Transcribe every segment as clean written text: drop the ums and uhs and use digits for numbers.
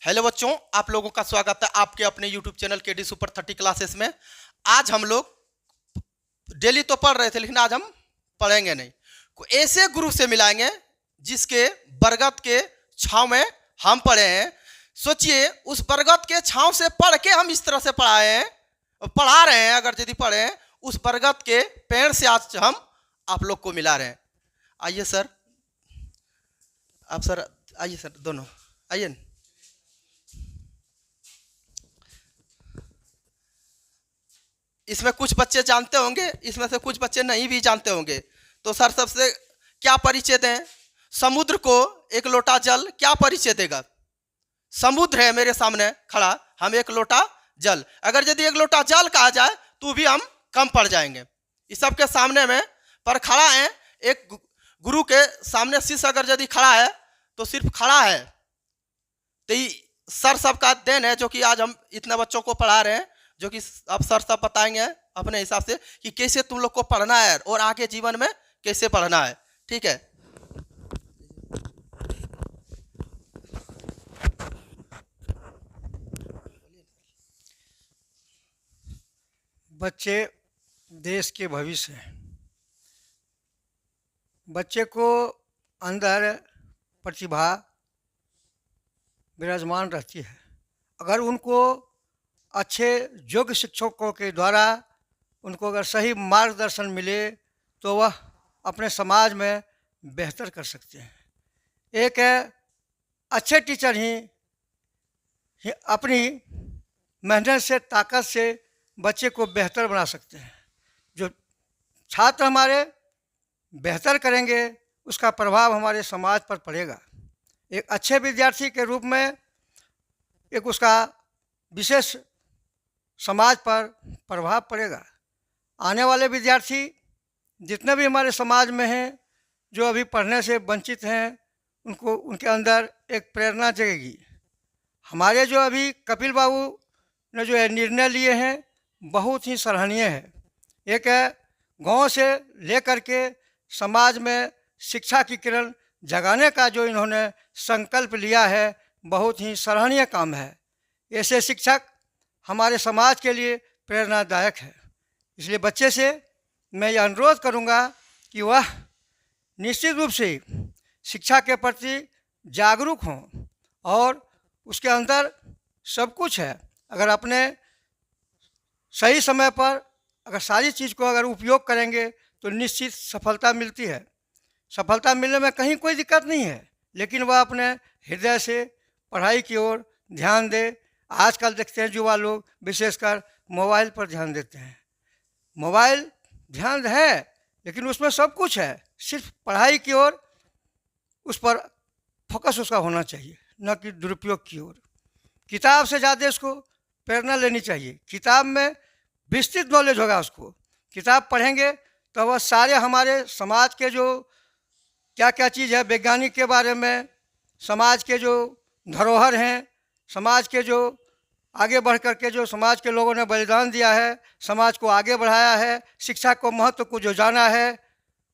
Hello बच्चों, आप लोगों का स्वागत है आपके अपने यूट्यूब चैनल के डी सुपर 30 क्लासेस में। आज हम लोग डेली तो पढ़ रहे थे, लेकिन आज हम पढ़ेंगे नहीं। कोई ऐसे गुरु से मिलाएंगे जिसके बरगद के छांव में हम पढ़े हैं। सोचिए, उस बरगद के छांव से पढ़ के हम इस तरह से पढ़ाए हैं, पढ़ा रहे हैं। अगर यदि पढ़े हैं, उस बरगद के पेड़ से आज हम आप लोग को मिला रहे हैं। आइए सर, आप सर आइए, सर दोनों आइए न। इसमें कुछ बच्चे जानते होंगे, इसमें से कुछ बच्चे नहीं भी जानते होंगे। तो सर सबसे क्या परिचय दें? समुद्र को एक लोटा जल क्या परिचय देगा? समुद्र है मेरे सामने खड़ा, हम एक लोटा जल। अगर यदि एक लोटा जल कहा जाए तो भी हम कम पड़ जाएंगे। इस सबके सामने में पर खड़ा है, एक गुरु के सामने शिष्य अगर यदि खड़ा है तो सिर्फ खड़ा है। तो सर सबका देन है जो कि आज हम इतने बच्चों को पढ़ा रहे हैं, जो कि अब सर सब बताएंगे अपने हिसाब से कि कैसे तुम लोग को पढ़ना है और आगे जीवन में कैसे पढ़ना है। ठीक है, बच्चे देश के भविष्य हैं। बच्चे को अंदर प्रतिभा विराजमान रहती है। अगर उनको अच्छे योग्य शिक्षकों के द्वारा उनको अगर सही मार्गदर्शन मिले तो वह अपने समाज में बेहतर कर सकते हैं। एक अच्छे टीचर ही अपनी मेहनत से, ताकत से बच्चे को बेहतर बना सकते हैं। जो छात्र हमारे बेहतर करेंगे उसका प्रभाव हमारे समाज पर पड़ेगा। एक अच्छे विद्यार्थी के रूप में एक उसका विशेष समाज पर प्रभाव पड़ेगा। आने वाले विद्यार्थी जितने भी हमारे समाज में हैं, जो अभी पढ़ने से वंचित हैं, उनको उनके अंदर एक प्रेरणा जगेगी। हमारे जो अभी कपिल बाबू ने जो निर्णय लिए हैं बहुत ही सराहनीय है। एक गांव से लेकर के समाज में शिक्षा की किरण जगाने का जो इन्होंने संकल्प लिया है, बहुत ही सराहनीय काम है। ऐसे शिक्षक हमारे समाज के लिए प्रेरणादायक है। इसलिए बच्चे से मैं यह अनुरोध करूंगा कि वह निश्चित रूप से शिक्षा के प्रति जागरूक हों और उसके अंदर सब कुछ है। अगर अपने सही समय पर अगर सारी चीज़ को अगर उपयोग करेंगे तो निश्चित सफलता मिलती है। सफलता मिलने में कहीं कोई दिक्कत नहीं है, लेकिन वह अपने हृदय से पढ़ाई की ओर ध्यान दे। आजकल देखते हैं युवा लोग विशेषकर मोबाइल पर ध्यान देते हैं। मोबाइल ध्यान है, लेकिन उसमें सब कुछ है, सिर्फ पढ़ाई की ओर उस पर फोकस उसका होना चाहिए, न कि दुरुपयोग की ओर। किताब से ज़्यादा उसको प्रेरणा लेनी चाहिए। किताब में विस्तृत नॉलेज होगा। उसको किताब पढ़ेंगे तो वह सारे हमारे समाज के जो क्या क्या चीज़ है, वैज्ञानिक के बारे में, समाज के जो धरोहर हैं, समाज के जो आगे बढ़ कर के जो समाज के लोगों ने बलिदान दिया है, समाज को आगे बढ़ाया है, शिक्षा को महत्व को जो जाना है,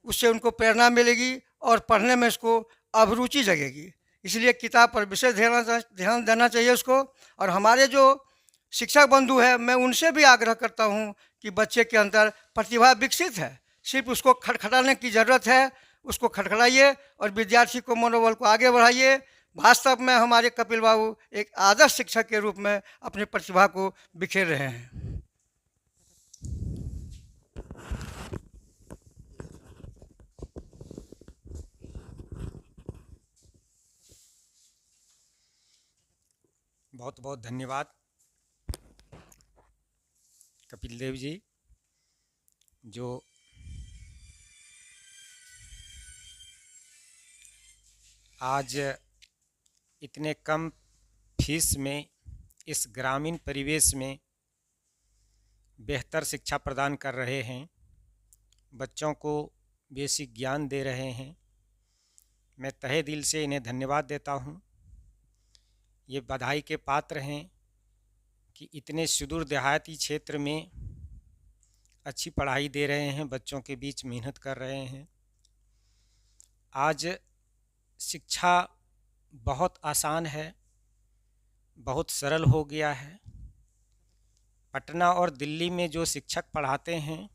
उससे उनको प्रेरणा मिलेगी और पढ़ने में उसको अभिरुचि जगेगी। इसलिए किताब पर विशेष ध्यान देना चाहिए उसको। और हमारे जो शिक्षक बंधु हैं, मैं उनसे भी आग्रह करता हूं कि बच्चे के अंदर प्रतिभा विकसित है, सिर्फ उसको खटखटाने की ज़रूरत है। उसको खटखटाइए और विद्यार्थी को मनोबल को आगे बढ़ाइए। वास्तव में हमारे कपिल बाबू एक आदर्श शिक्षक के रूप में अपनी प्रतिभा को बिखेर रहे हैं। बहुत बहुत धन्यवाद कपिल देव जी, जो आज इतने कम फीस में इस ग्रामीण परिवेश में बेहतर शिक्षा प्रदान कर रहे हैं, बच्चों को बेसिक ज्ञान दे रहे हैं। मैं तहे दिल से इन्हें धन्यवाद देता हूं। ये बधाई के पात्र हैं कि इतने सुदूर देहाती क्षेत्र में अच्छी पढ़ाई दे रहे हैं, बच्चों के बीच मेहनत कर रहे हैं। आज शिक्षा बहुत आसान है, बहुत सरल हो गया है। पटना और दिल्ली में जो शिक्षक पढ़ाते हैं,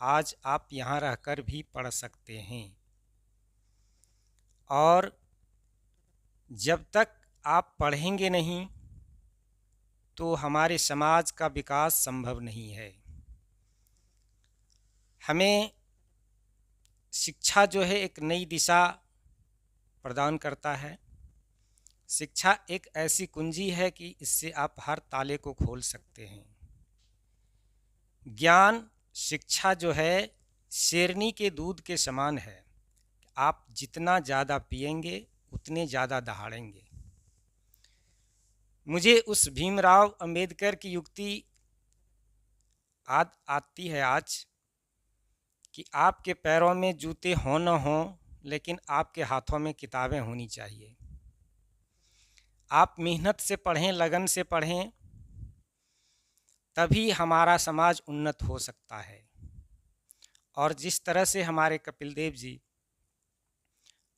आज आप यहाँ रहकर भी पढ़ सकते हैं। और जब तक आप पढ़ेंगे नहीं तो हमारे समाज का विकास संभव नहीं है। हमें शिक्षा जो है एक नई दिशा प्रदान करता है। शिक्षा एक ऐसी कुंजी है कि इससे आप हर ताले को खोल सकते हैं। ज्ञान शिक्षा जो है शेरनी के दूध के समान है। आप जितना ज़्यादा पिएंगे उतने ज़्यादा दहाड़ेंगे। मुझे उस भीमराव अंबेडकर की युक्ति आती है आज कि आपके पैरों में जूते हों न हों, लेकिन आपके हाथों में किताबें होनी चाहिए। आप मेहनत से पढ़ें, लगन से पढ़ें, तभी हमारा समाज उन्नत हो सकता है। और जिस तरह से हमारे कपिल देव जी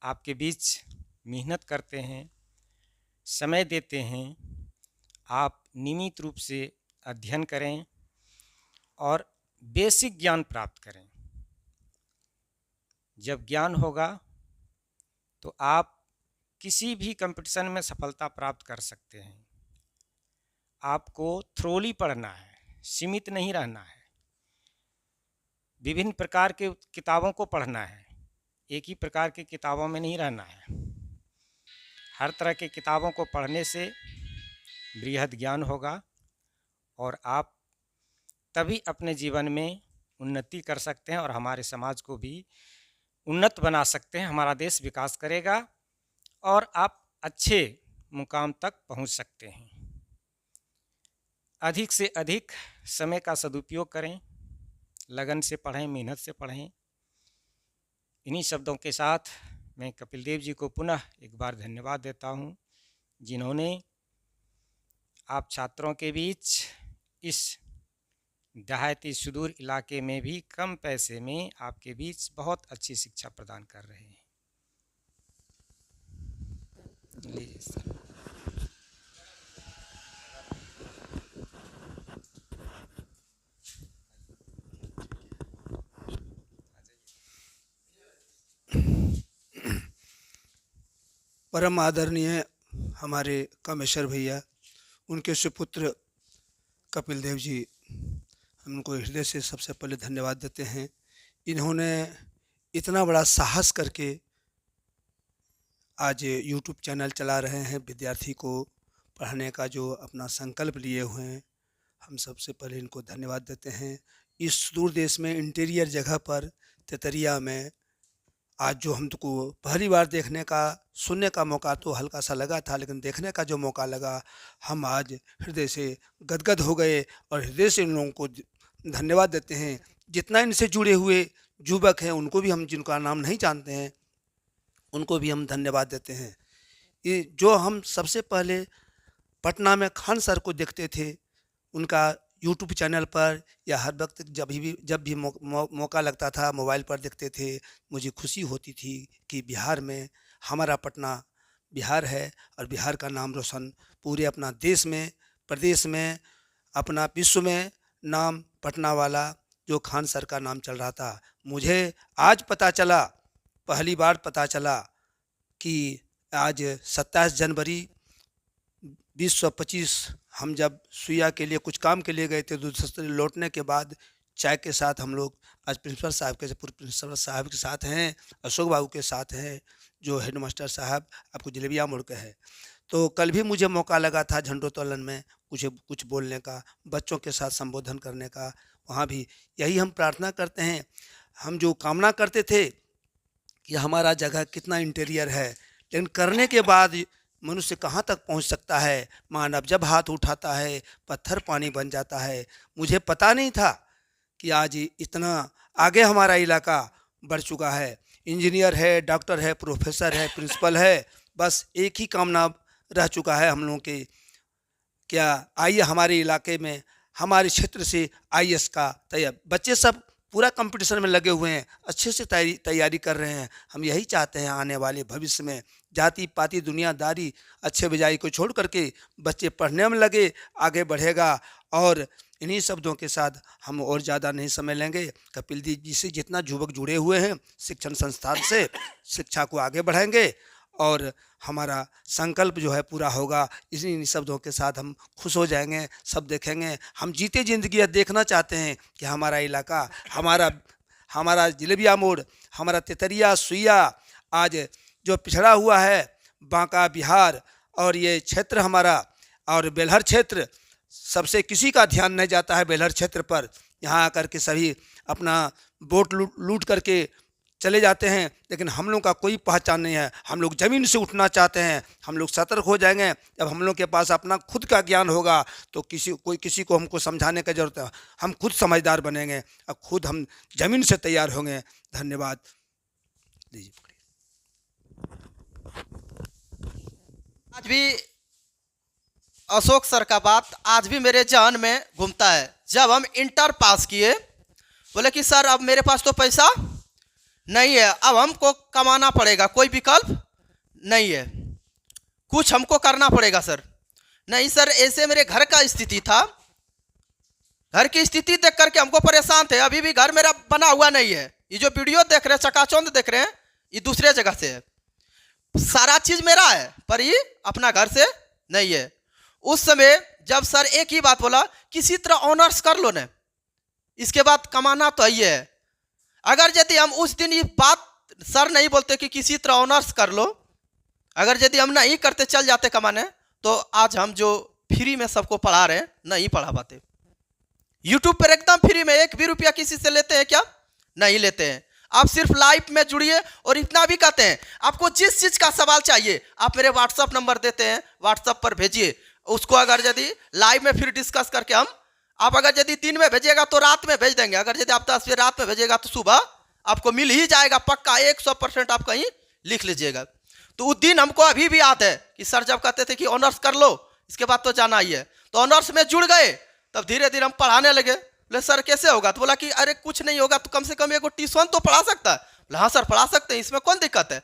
आपके बीच मेहनत करते हैं, समय देते हैं, आप नियमित रूप से अध्ययन करें और बेसिक ज्ञान प्राप्त करें। जब ज्ञान होगा तो आप किसी भी कंपटीशन में सफलता प्राप्त कर सकते हैं। आपको थ्रोली पढ़ना है, सीमित नहीं रहना है। विभिन्न प्रकार के किताबों को पढ़ना है, एक ही प्रकार की किताबों में नहीं रहना है। हर तरह के किताबों को पढ़ने से बृहद ज्ञान होगा और आप तभी अपने जीवन में उन्नति कर सकते हैं और हमारे समाज को भी उन्नत बना सकते हैं। हमारा देश विकास करेगा और आप अच्छे मुकाम तक पहुंच सकते हैं। अधिक से अधिक समय का सदुपयोग करें, लगन से पढ़ें, मेहनत से पढ़ें। इन्हीं शब्दों के साथ मैं कपिल देव जी को पुनः एक बार धन्यवाद देता हूं, जिन्होंने आप छात्रों के बीच इस देहाती सुदूर इलाके में भी कम पैसे में आपके बीच बहुत अच्छी शिक्षा प्रदान कर रहे हैं। लीजिए सर। परम आदरणीय हमारे कामेश्वर भैया, उनके सुपुत्र कपिल देव जी, हम उनको हृदय से सबसे पहले धन्यवाद देते हैं। इन्होंने इतना बड़ा साहस करके आज यूट्यूब चैनल चला रहे हैं, विद्यार्थी को पढ़ाने का जो अपना संकल्प लिए हुए हैं, हम सबसे पहले इनको धन्यवाद देते हैं। इस सुदूर देश में इंटीरियर जगह पर तेतरिया में आज जो हमको पहली बार देखने का, सुनने का मौका तो हल्का सा लगा था, लेकिन देखने का जो मौका लगा, हम आज हृदय से गदगद हो गए और हृदय से इन लोगों को धन्यवाद देते हैं। जितना इनसे जुड़े हुए युवक हैं, उनको भी हम, जिनका नाम नहीं जानते हैं, उनको भी हम धन्यवाद देते हैं। ये जो हम सबसे पहले पटना में खान सर को देखते थे, उनका यूट्यूब चैनल पर या हर वक्त जब भी मौका लगता था मोबाइल पर देखते थे, मुझे खुशी होती थी कि बिहार में, हमारा पटना बिहार है और बिहार का नाम रोशन पूरे अपना देश में, प्रदेश में, अपना विश्व में नाम पटना वाला जो खान सर का नाम चल रहा था। मुझे आज पता चला, पहली बार पता चला कि आज 27 जनवरी 2025 हम जब सुइया के लिए कुछ काम के लिए गए थे, दूसरे से लौटने के बाद चाय के साथ हम लोग आज प्रिंसिपल साहब के साथ हैं, अशोक बाबू के साथ हैं, जो हेडमास्टर साहब आपको जलेबिया मोड़ के है। तो कल भी मुझे मौका लगा था झंडोत्तोलन में कुछ बोलने का, बच्चों के साथ संबोधन करने का। वहाँ भी यही हम प्रार्थना करते हैं। हम जो कामना करते थे कि हमारा जगह कितना इंटीरियर है, लेकिन करने के बाद मनुष्य कहाँ तक पहुँच सकता है। मानव जब हाथ उठाता है, पत्थर पानी बन जाता है। मुझे पता नहीं था कि आज इतना आगे हमारा इलाका बढ़ चुका है। इंजीनियर है, डॉक्टर है, प्रोफेसर है, प्रिंसिपल है, बस एक ही कामना रह चुका है हम लोगों के, क्या आइए हमारे इलाके में, हमारे क्षेत्र से IAS का तैयार। बच्चे सब पूरा कंपटीशन में लगे हुए हैं, अच्छे से तैयारी कर रहे हैं। हम यही चाहते हैं आने वाले भविष्य में जाति पाति दुनियादारी अच्छे बुझाई को छोड़ करके बच्चे पढ़ने में लगे, आगे बढ़ेगा। और इन्हीं शब्दों के साथ हम और ज़्यादा नहीं समय लेंगे। कपिल जी से जितना युवक जुड़े हुए हैं शिक्षण संस्थान से, शिक्षा को आगे बढ़ाएंगे और हमारा संकल्प जो है पूरा होगा। इन्हीं शब्दों के साथ हम खुश हो जाएंगे, सब देखेंगे। हम जीते ज़िंदगी यह देखना चाहते हैं कि हमारा इलाका, हमारा जिलेबिया मोड़, हमारा तेतरिया सुइया आज जो पिछड़ा हुआ है, बांका बिहार और ये क्षेत्र हमारा और बेलहर क्षेत्र, सबसे किसी का ध्यान नहीं जाता है बेलहर क्षेत्र पर। यहाँ आकर के सभी अपना वोट लूट करके चले जाते हैं, लेकिन हम लोग का कोई पहचान नहीं है। हम लोग ज़मीन से उठना चाहते हैं। हम लोग सतर्क हो जाएंगे जब हम लोग के पास अपना खुद का ज्ञान होगा तो किसी को हमको समझाने की ज़रूरत है। हम खुद समझदार बनेंगे और खुद हम ज़मीन से तैयार होंगे। धन्यवाद। लीजिए। आज भी अशोक सर का बात आज भी मेरे जहन में घूमता है। जब हम इंटर पास किए, बोले कि सर अब मेरे पास तो पैसा नहीं है, अब हमको कमाना पड़ेगा, कोई विकल्प नहीं है, कुछ हमको करना पड़ेगा सर। नहीं सर, ऐसे मेरे घर का स्थिति था, घर की स्थिति देख करके हमको परेशान थे। अभी भी घर मेरा बना हुआ नहीं है। ये जो वीडियो देख रहे हैं, चकाचौंध देख रहे हैं, ये दूसरे जगह से है। सारा चीज मेरा है पर ये अपना घर से नहीं है। उस समय जब सर एक ही बात बोला, किसी तरह ऑनर्स कर लो ना, इसके बाद कमाना तो ही है। अगर यदि हम उस दिन ये बात सर नहीं बोलते कि किसी तरह ऑनर्स कर लो, अगर यदि हम नहीं करते चल जाते कमाने, तो आज हम जो फ्री में सबको पढ़ा रहे हैं नहीं पढ़ा पाते। यूट्यूब पर एकदम फ्री में 1 भी रुपया किसी से लेते हैं क्या? नहीं लेते हैं। आप सिर्फ लाइव में जुड़िए और इतना भी कहते हैं आपको जिस चीज़ का सवाल चाहिए आप मेरे व्हाट्सअप नंबर देते हैं, व्हाट्सअप पर भेजिए उसको। अगर यदि लाइव में फिर डिस्कस करके आप अगर यदि दिन में भेजिएगा तो रात में भेज देंगे। अगर यदि आप 10 बजे रात में भेजिएगा तो सुबह आपको मिल ही जाएगा पक्का, 100% आप कहीं लिख लीजिएगा। तो उस दिन हमको अभी भी याद है कि सर जब कहते थे कि ऑनर्स कर लो, इसके बाद तो जाना ही है, तो ऑनर्स में जुड़ गए। तब धीरे धीरे हम पढ़ाने लगे। बोले सर कैसे होगा? तो बोला कि अरे कुछ नहीं होगा, तो कम से कम एगो ट्यूशन तो पढ़ा सकता है। बोला हाँ सर पढ़ा सकते हैं, इसमें कौन दिक्कत है।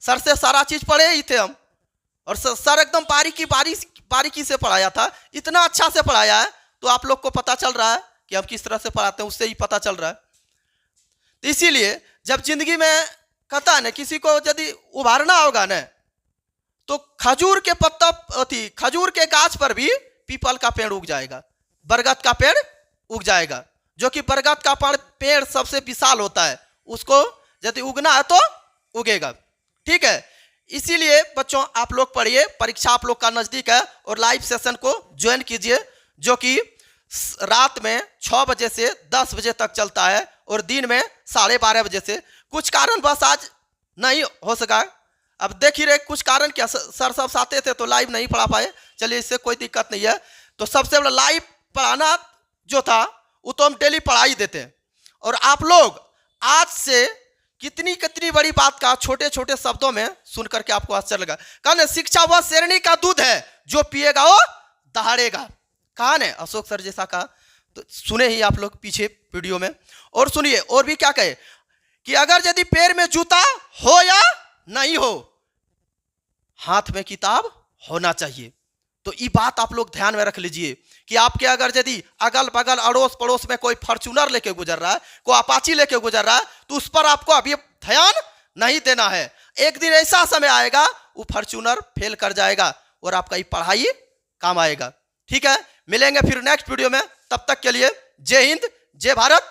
सर से सारा चीज़ पढ़े ही थे हम, और सर एकदम बारीकी से पढ़ाया था, इतना अच्छा से पढ़ाया है। तो आप लोग को पता चल रहा है कि हम किस तरह से पढ़ाते हैं, उससे ही पता चल रहा है। तो इसीलिए जब जिंदगी में कहता है ना किसी को यदि उभारना होगा ना, तो खजूर के पत्ता खजूर के गाछ पर भी पीपल का पेड़ उग जाएगा, बरगद का पेड़ उग जाएगा, जो कि बरगद का पेड़ सबसे विशाल होता है। उसको यदि उगना है तो उगेगा। ठीक है, इसीलिए बच्चों आप लोग पढ़िए, परीक्षा आप लोग का नज़दीक है, और लाइव सेशन को ज्वाइन कीजिए जो कि रात में 6 बजे से 10 बजे तक चलता है और दिन में 12:30 बजे से। कुछ कारण बस आज नहीं हो सका, अब देख ही रहे कुछ कारण क्या, सर सब आते थे तो लाइव नहीं पढ़ा पाए। चलिए इससे कोई दिक्कत नहीं है। तो सबसे बड़ा लाइव पढ़ाना जो था वो तो हम डेली पढ़ा ही देते हैं, और आप लोग आज से कितनी कितनी बड़ी बात का छोटे छोटे शब्दों में सुन करके आपको आश्चर्य लगा। कहा शिक्षा वह शेरनी का दूध है, जो पिएगा वो दहाड़ेगा। कहा ने अशोक सर जैसा कहा, तो सुने ही आप लोग पीछे वीडियो में। और सुनिए और भी क्या कहे कि अगर यदि पैर में जूता हो या नहीं हो, हाथ में किताब होना चाहिए। तो ये बात आप लोग ध्यान में रख लीजिए कि आपके अगर यदि अगल बगल अड़ोस पड़ोस में कोई फॉर्च्यूनर लेके गुजर रहा है, कोई अपाची लेके गुजर रहा है, तो उस पर आपको अभी ध्यान नहीं देना है। एक दिन ऐसा समय आएगा वो फॉर्च्यूनर फेल कर जाएगा और आपका ये पढ़ाई काम आएगा। ठीक है, मिलेंगे फिर नेक्स्ट वीडियो में। तब तक के लिए जय हिंद, जय भारत,